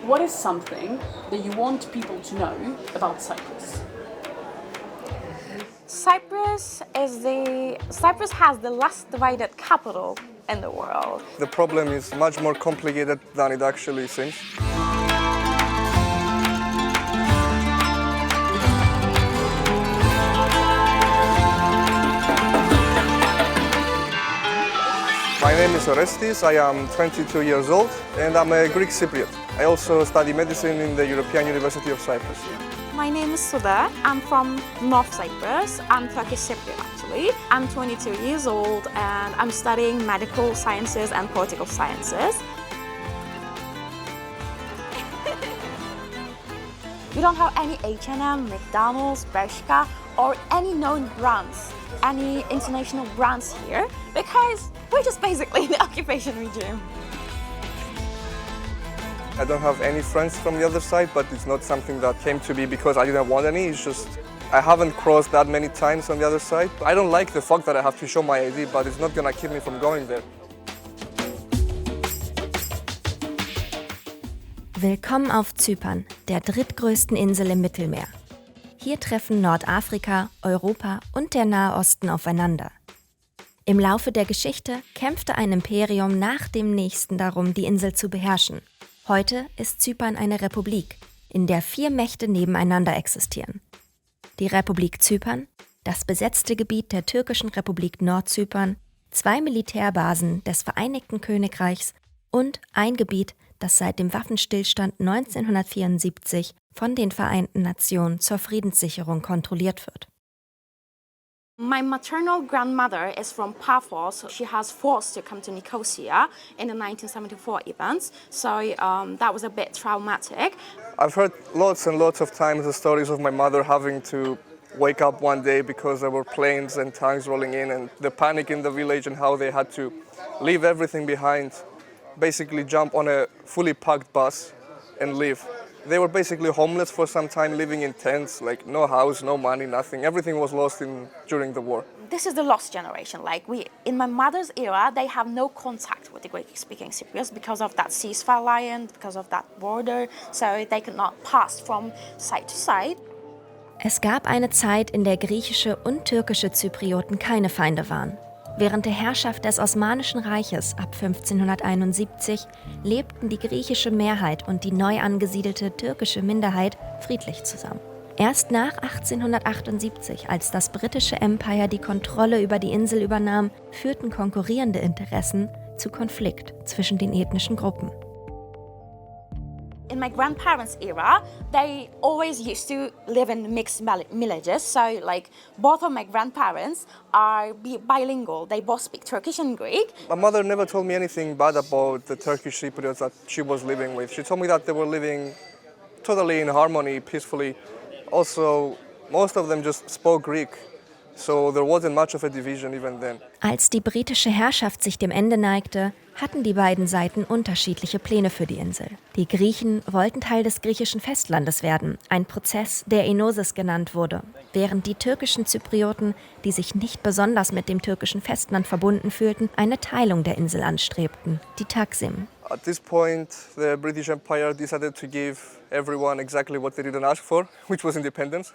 What is something that you want people to know about Cyprus? Cyprus has the last divided capital in the world. The problem is much more complicated than it actually seems. My name is Orestis, I am 22 years old and I'm a Greek Cypriot. I also study medicine in the European University of Cyprus. My name is Sude. I'm from North Cyprus. I'm Turkish Cypriot actually. I'm 22 years old and I'm studying medical sciences and political sciences. We don't have any H&M, McDonald's, Bershka, or any known brands, any international brands here, because we're just basically in the occupation regime. I don't have any friends from the other side, but it's not something that came to be because I didn't want any. It's just I haven't crossed that many times on the other side. I don't like the fact that I have to show my ID, but it's not gonna keep me from going there. Willkommen auf Zypern, der drittgrößten Insel im Mittelmeer. Hier treffen Nordafrika, Europa und der Nahe Osten aufeinander. Im Laufe der Geschichte kämpfte ein Imperium nach dem nächsten darum, die Insel zu beherrschen. Heute ist Zypern eine Republik, in der 4 Mächte nebeneinander existieren. Die Republik Zypern, das besetzte Gebiet der Türkischen Republik Nordzypern, 2 Militärbasen des Vereinigten Königreichs und ein Gebiet, das seit dem Waffenstillstand 1974 von den Vereinten Nationen zur Friedenssicherung kontrolliert wird. My maternal grandmother is from Paphos. She has forced to come to Nikosia in the 1974 events, so that was a bit traumatic. I've heard lots and lots of times the stories of my mother having to wake up one day because there were planes and tanks rolling in and the panic in the village and how they had to leave everything behind, basically jump on a fully packed bus and leave. They were basically homeless for some time, living in tents, like no house, no money, nothing. Everything was lost during the war. This is the lost generation. In my mother's era, they have no contact with the Greek-speaking Cypriots because of that ceasefire line, because of that border, so they could not pass from side to side. Es gab eine Zeit, in der griechische und türkische Zyprioten keine Feinde waren. Während der Herrschaft des Osmanischen Reiches ab 1571 lebten die griechische Mehrheit und die neu angesiedelte türkische Minderheit friedlich zusammen. Erst nach 1878, als das britische Empire die Kontrolle über die Insel übernahm, führten konkurrierende Interessen zu Konflikt zwischen den ethnischen Gruppen. In my grandparents' era, they always used to live in mixed villages. So, both of my grandparents are bilingual. They both speak Turkish and Greek. My mother never told me anything bad about the Turkish Cypriots that she was living with. She told me that they were living totally in harmony, peacefully. Also, most of them just spoke Greek. So there wasn't much of a division even then. Als die britische Herrschaft sich dem Ende neigte, hatten die beiden Seiten unterschiedliche Pläne für die Insel. Die Griechen wollten Teil des griechischen Festlandes werden, ein Prozess, der Enosis genannt wurde, während die türkischen Zyprioten, die sich nicht besonders mit dem türkischen Festland verbunden fühlten, eine Teilung der Insel anstrebten, die Taksim. At this point, the British Empire decided to give everyone exactly what they didn't ask for, which was independence.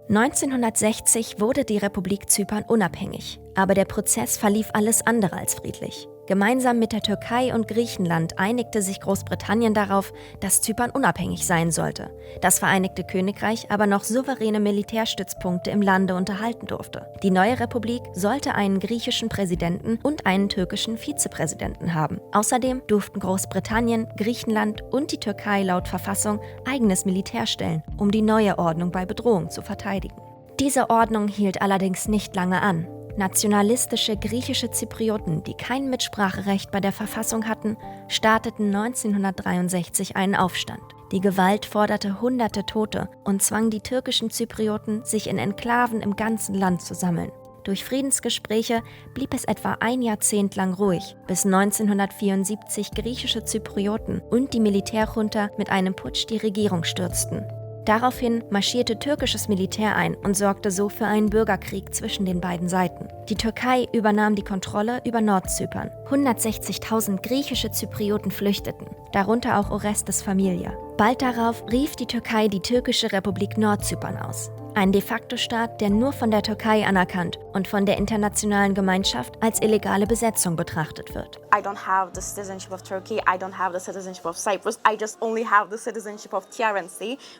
1960 wurde die Republik Zypern unabhängig, aber der Prozess verlief alles andere als friedlich. Gemeinsam mit der Türkei und Griechenland einigte sich Großbritannien darauf, dass Zypern unabhängig sein sollte, das Vereinigte Königreich aber noch souveräne Militärstützpunkte im Lande unterhalten durfte. Die neue Republik sollte einen griechischen Präsidenten und einen türkischen Vizepräsidenten haben. Außerdem durften Großbritannien, Griechenland und die Türkei laut Verfassung eigenes Militär stellen, um die neue Ordnung bei Bedrohung zu verteidigen. Diese Ordnung hielt allerdings nicht lange an. Nationalistische griechische Zyprioten, die kein Mitspracherecht bei der Verfassung hatten, starteten 1963 einen Aufstand. Die Gewalt forderte Hunderte Tote und zwang die türkischen Zyprioten, sich in Enklaven im ganzen Land zu sammeln. Durch Friedensgespräche blieb es etwa ein Jahrzehnt lang ruhig, bis 1974 griechische Zyprioten und die Militärjunta mit einem Putsch die Regierung stürzten. Daraufhin marschierte türkisches Militär ein und sorgte so für einen Bürgerkrieg zwischen den beiden Seiten. Die Türkei übernahm die Kontrolle über Nordzypern. 160.000 griechische Zyprioten flüchteten, darunter auch Orestis Familie. Bald darauf rief die Türkei die türkische Republik Nordzypern aus. Ein de facto Staat, der nur von der Türkei anerkannt und von der internationalen Gemeinschaft als illegale Besetzung betrachtet wird. I don't have the citizenship of Turkey, I don't have the citizenship of Cyprus, I just only have the citizenship of Zypern,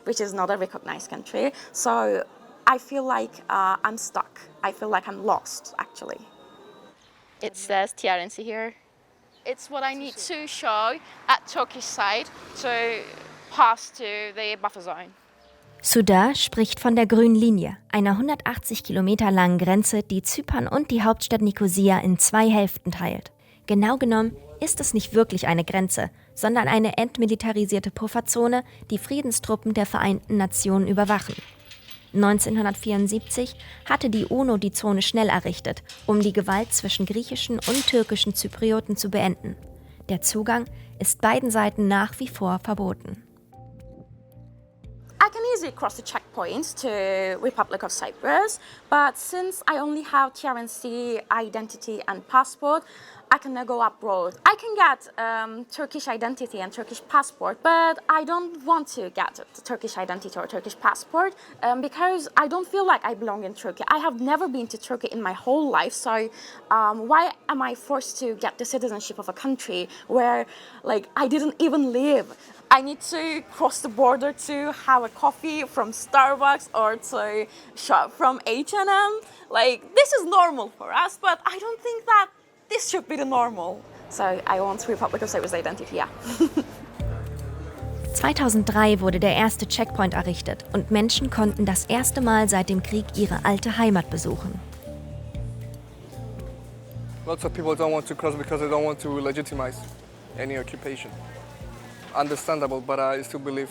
which is not a recognized country. So I feel like I'm stuck. I feel like I'm lost, actually. It says Zypern here. It's what I need to show at Turkish side to pass to the buffer zone. Sude spricht von der Grünen Linie, einer 180 Kilometer langen Grenze, die Zypern und die Hauptstadt Nikosia in 2 Hälften teilt. Genau genommen ist es nicht wirklich eine Grenze, sondern eine entmilitarisierte Pufferzone, die Friedenstruppen der Vereinten Nationen überwachen. 1974 hatte die UNO die Zone schnell errichtet, um die Gewalt zwischen griechischen und türkischen Zyprioten zu beenden. Der Zugang ist beiden Seiten nach wie vor verboten. I can easily cross the checkpoints to Republic of Cyprus, but since I only have TRNC identity and passport, I cannot go abroad. I can get Turkish identity and Turkish passport, but I don't want to get the Turkish identity or Turkish passport because I don't feel like I belong in Turkey. I have never been to Turkey in my whole life, so why am I forced to get the citizenship of a country where I didn't even live? I need to cross the border to have a coffee from Starbucks or to shop from H&M. This is normal for us, but I don't think that this should be the normal. So I want Republic of Cyprus identity, yeah. 2003 wurde der erste Checkpoint errichtet und Menschen konnten das erste Mal seit dem Krieg ihre alte Heimat besuchen. Lots of people don't want to cross because they don't want to legitimize any occupation. Understandable, but I still believe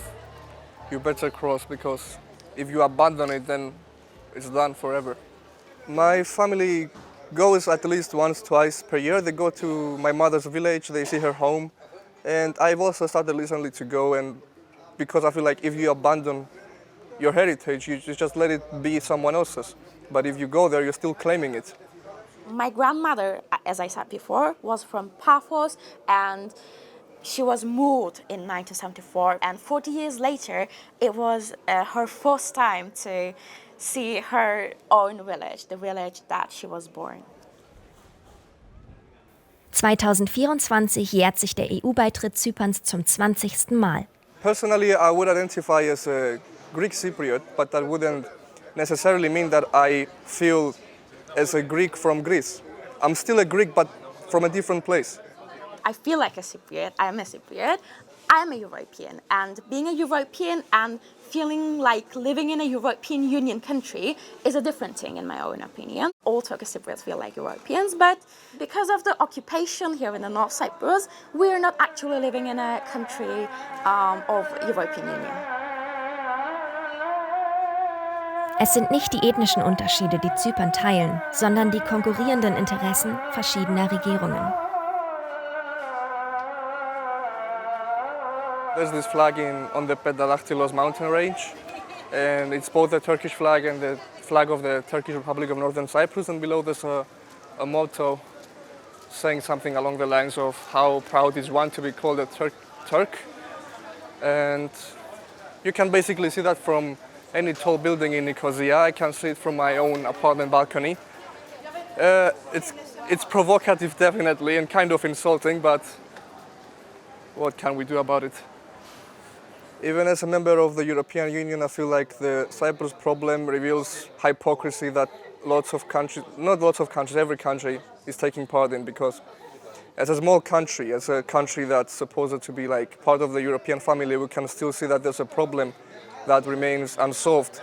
you better cross because if you abandon it, then it's done forever. My family goes at least once, twice per year. They go to my mother's village, they see her home, and I've also started recently to go, and because I feel like if you abandon your heritage, you just let it be someone else's. But if you go there, you're still claiming it. My grandmother, as I said before, was from Paphos, and she was moved in 1974, and 40 years later, it was her first time to see her own village, the village that she was born. 2024 jährt sich der EU-Beitritt Zyperns zum 20. Mal. Personally, I would identify as a Greek Cypriot, but that wouldn't necessarily mean that I feel as a Greek from Greece. I'm still a Greek, but from a different place. I feel like a Cypriot, I am a Cypriot, I am a European, and being a European and feeling like living in a European Union country is a different thing in my own opinion. All Turkish Cypriots feel like Europeans, but because of the occupation here in the North Cyprus, we're not actually living in a country of European Union. Es sind nicht die ethnischen Unterschiede, die Zypern teilen, sondern die konkurrierenden Interessen verschiedener Regierungen. There's this flag on the Pedalaktilos mountain range, and it's both the Turkish flag and the flag of the Turkish Republic of Northern Cyprus, and below there's a motto saying something along the lines of how proud is one to be called a Turk. And you can basically see that from any tall building in Nikosia. I can see it from my own apartment balcony. It's provocative definitely and kind of insulting, but what can we do about it? Even as a member of the European Union, I feel like the Cyprus problem reveals hypocrisy that every country is taking part in, because as a small country, as a country that's supposed to be like part of the European family, we can still see that there's a problem that remains unsolved.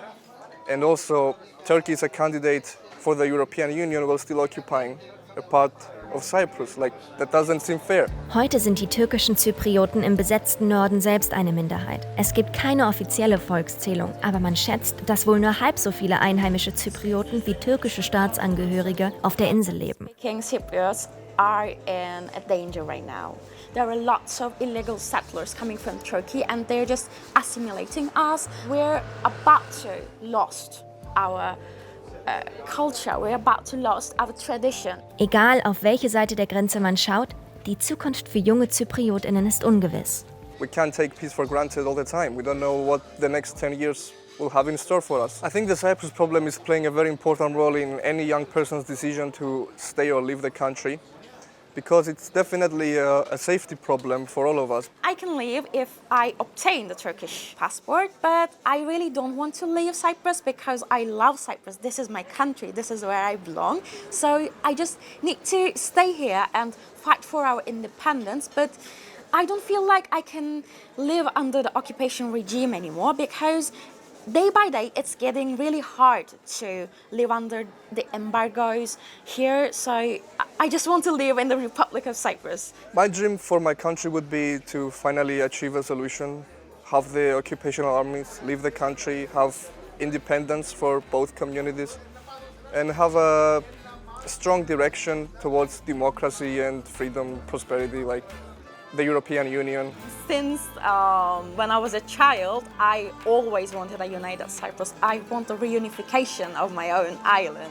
And also, Turkey is a candidate for the European Union while still occupying a part of Cyprus. That doesn't seem fair. Heute sind die türkischen Zyprioten im besetzten Norden selbst eine Minderheit. Es gibt keine offizielle Volkszählung, aber man schätzt, dass wohl nur halb so viele einheimische Zyprioten wie türkische Staatsangehörige auf der Insel leben. Cypriots are in a danger right now. There are lots of illegal settlers coming from Turkey and they're just assimilating us. We're about to lose our culture, we're about to lose our tradition. Egal, auf welche Seite der Grenze man schaut, die Zukunft für junge ZypriotInnen ist ungewiss. We can't take peace for granted all the time. We don't know what the next 10 years will have in store for us. I think the Cyprus problem is playing a very important role in any young person's decision to stay or leave the country, because it's definitely a safety problem for all of us. I can leave if I obtain the Turkish passport, but I really don't want to leave Cyprus because I love Cyprus. This is my country, this is where I belong. So I just need to stay here and fight for our independence, but I don't feel like I can live under the occupation regime anymore because day by day it's getting really hard to live under the embargoes here. So I just want to live in the Republic of Cyprus. My dream for my country would be to finally achieve a solution, have the occupational armies leave the country, have independence for both communities, and have a strong direction towards democracy and freedom, prosperity, like the European Union. Since when I was a child, I always wanted a united Cyprus. I want the reunification of my own island.